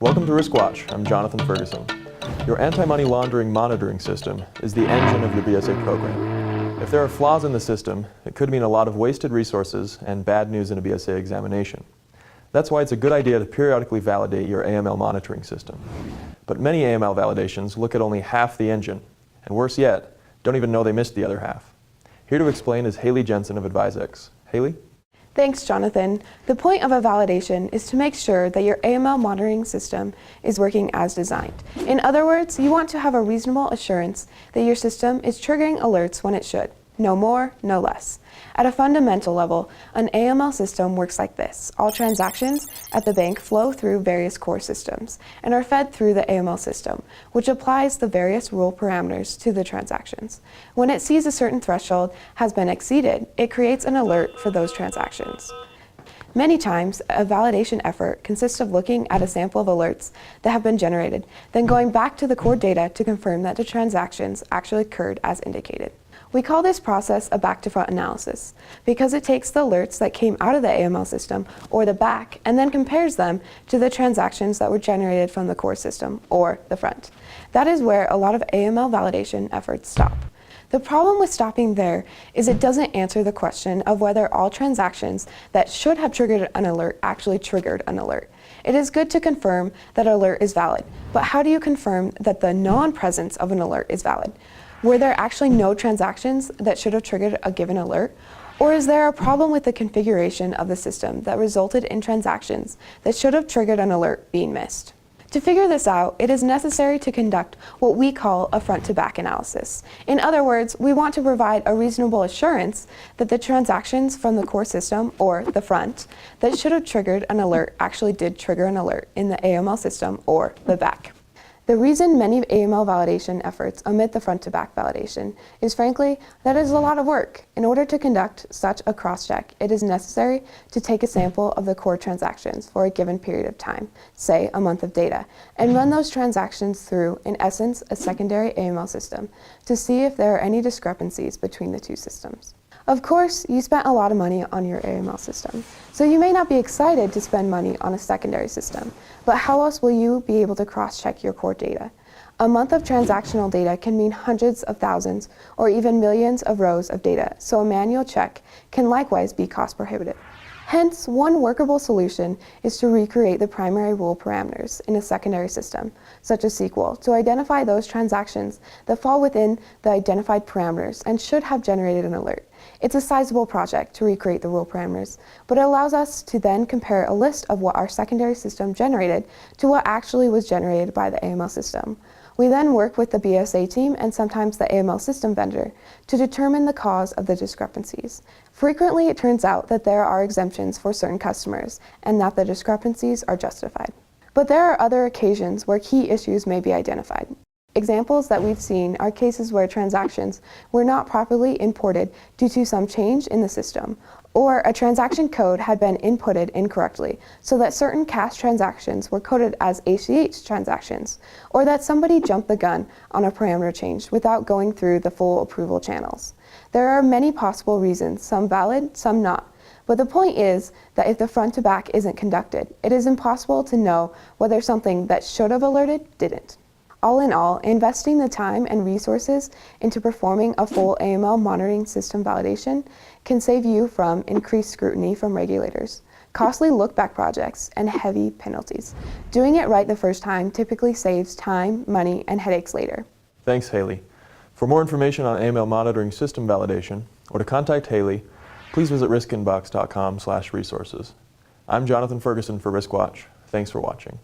Welcome to RiskWatch. I'm Jonathan Ferguson. Your anti-money laundering monitoring system is the engine of your BSA program. If there are flaws in the system, it could mean a lot of wasted resources and bad news in a BSA examination. That's why it's a good idea to periodically validate your AML monitoring system. But many AML validations look at only half the engine, and worse yet, don't even know they missed the other half. Here to explain is Hailey Jensen of AdvisX. Hailey? Thanks, Jonathan. The point of a validation is to make sure that your AML monitoring system is working as designed. In other words, you want to have a reasonable assurance that your system is triggering alerts when it should. No more, no less. At a fundamental level, an AML system works like this. All transactions at the bank flow through various core systems and are fed through the AML system, which applies the various rule parameters to the transactions. When it sees a certain threshold has been exceeded, it creates an alert for those transactions. Many times, a validation effort consists of looking at a sample of alerts that have been generated, then going back to the core data to confirm that the transactions actually occurred as indicated. We call this process a back-to-front analysis because it takes the alerts that came out of the AML system, or the back, and then compares them to the transactions that were generated from the core system, or the front. That is where a lot of AML validation efforts stop. The problem with stopping there is it doesn't answer the question of whether all transactions that should have triggered an alert actually triggered an alert. It is good to confirm that an alert is valid, but how do you confirm that the non-presence of an alert is valid? Were there actually no transactions that should have triggered a given alert? Or is there a problem with the configuration of the system that resulted in transactions that should have triggered an alert being missed? To figure this out, it is necessary to conduct what we call a front-to-back analysis. In other words, we want to provide a reasonable assurance that the transactions from the core system, or the front, that should have triggered an alert actually did trigger an alert in the AML system, or the back. The reason many AML validation efforts omit the front-to-back validation is frankly that it is a lot of work. In order to conduct such a cross-check, it is necessary to take a sample of the core transactions for a given period of time, say a month of data, and run those transactions through, in essence, a secondary AML system to see if there are any discrepancies between the two systems. Of course, you spent a lot of money on your AML system, so you may not be excited to spend money on a secondary system, but how else will you be able to cross-check your core data? A month of transactional data can mean hundreds of thousands or even millions of rows of data, so a manual check can likewise be cost prohibitive. Hence, one workable solution is to recreate the primary rule parameters in a secondary system, such as SQL, to identify those transactions that fall within the identified parameters and should have generated an alert. It's a sizable project to recreate the rule parameters, but it allows us to then compare a list of what our secondary system generated to what actually was generated by the AML system. We then work with the BSA team and sometimes the AML system vendor to determine the cause of the discrepancies. Frequently, it turns out that there are exemptions for certain customers and that the discrepancies are justified. But there are other occasions where key issues may be identified. Examples that we've seen are cases where transactions were not properly imported due to some change in the system, or a transaction code had been inputted incorrectly so that certain cash transactions were coded as ACH transactions, or that somebody jumped the gun on a parameter change without going through the full approval channels. There are many possible reasons, some valid, some not. But the point is that if the front-to-back isn't conducted, it is impossible to know whether something that should have alerted didn't. All in all, investing the time and resources into performing a full AML monitoring system validation can save you from increased scrutiny from regulators, costly look-back projects, and heavy penalties. Doing it right the first time typically saves time, money, and headaches later. Thanks, Hailey. For more information on AML monitoring system validation, or to contact Hailey, please visit riskinbox.com/resources. I'm Jonathan Ferguson for RiskWatch. Thanks for watching.